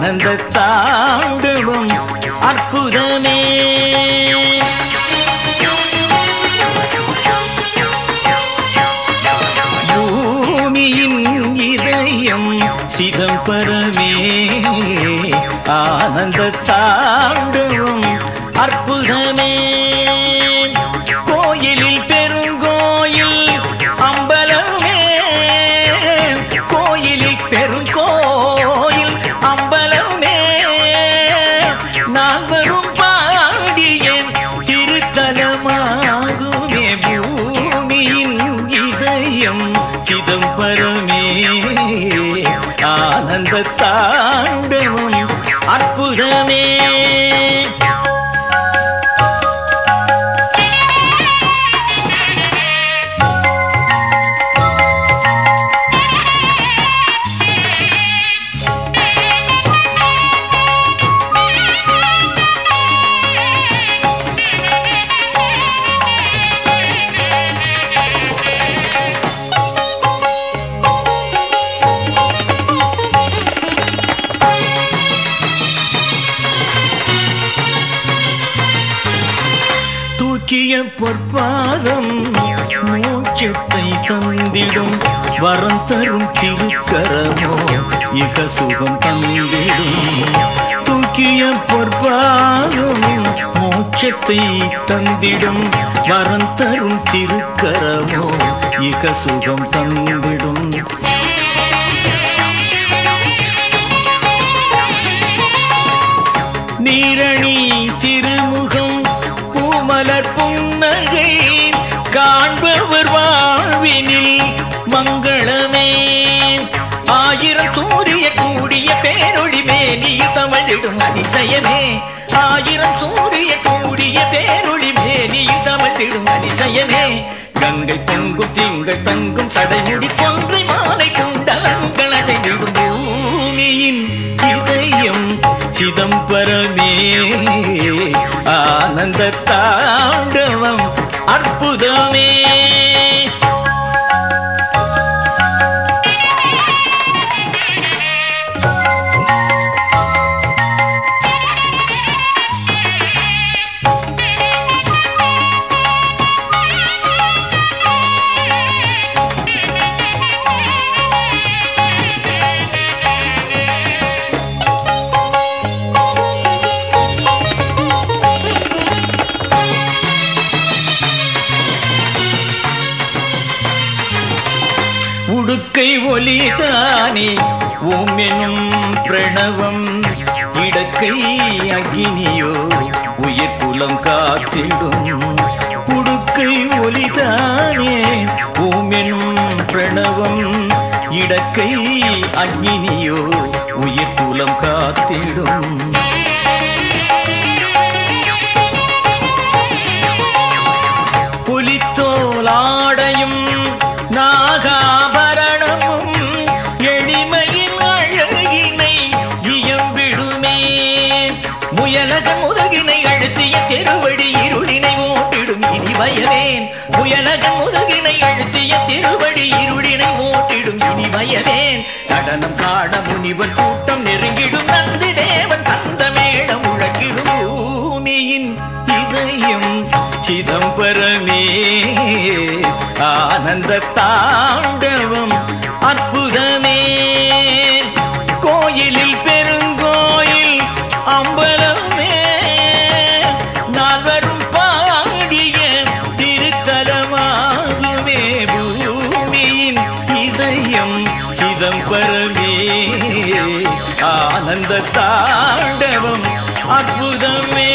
ஆனந்த தாண்டவம் அற்புதமே. பூமியின் இதயம் சிதம்பரமே ஆனந்த தாண்டவம் அற்புதமே. கோயிலில் பெருங்கோயில் அம்பலமே, கோயிலில் பெருங்கோயில் அம்பலமே, நால்வரும் பாடிய திருத்தலமாகுமே. பூமியின் இதயம் சிதம்பரமே ஆனந்த தாண்டவம் அற்புதமே. தூக்கிய பொற்பாதம் மோட்சத்தை தந்திடும், வரம் தரும் திருக்கரமோ இக சுகம் தந்திடும். தூக்கிய பொற்பாதம் மோட்சத்தை தந்திடும், வரம் தரும் திருக்கரமோ இக சுகம் தந்திடும். நீரணி திருமுகம் பூமலர் புன்னகை காண்பவர் வாழ்வினில் மங்களமே. ஆயிரம் சூரிய கூடிய பேரொளி மேனியில் தமிழிடும் அதிசயமே. ஆயிரம் சூரிய கூடிய பேரொளி மேனியில் தமிழிடும் அதிசயமே. கங்கை பொங்கும் திங்கள் தங்கும் சடைமுடி பொன்றை மாலை குண்டலங்கள் அடைந்திடும். பூமியின் இதயம் சிதம்பரமே ஆனந்த தாண்டவம் அற்புதமே. உடுக்கை ஒலிதானே ஓமெனும் பிரணவம், இடக்கை அக்னியோ உயிர் புலம் காத்திடும். உடுக்கை ஒலிதானே ஓமெனும் பிரணவம், இடக்கை அக்னியோ உயிர் புலம் காத்திடும். புலித்தோலாடையும் நாகாபரணமும் எளிமையின் அழகினை இயம்பிடுமே. முயலக முதுகினை அழுத்திய திருவடி இருளினை ஓட்டிடும் இனி வயவேன். முயலக முதுகினை அழுத்திய திருவடி இருளினை ஓட்டிடும் இனி வயவேன். நடனம் காண முனிவர் கூட்டம் நெருங்கிடும், நந்தி தேவன் தந்த மேடம் முழங்கிடும். பூமியின் இதயம் சிதம்பரமே ஆனந்த தாண்டவம் அற்புதமே. கோயிலில் பெருங்கோயில் அம்பலமே, நால்வரும் பாடிய திருத்தலமாகுமே. பூமியின் இதயம் சிதம்பரமே ஆனந்த தாண்டவம் அற்புதமே.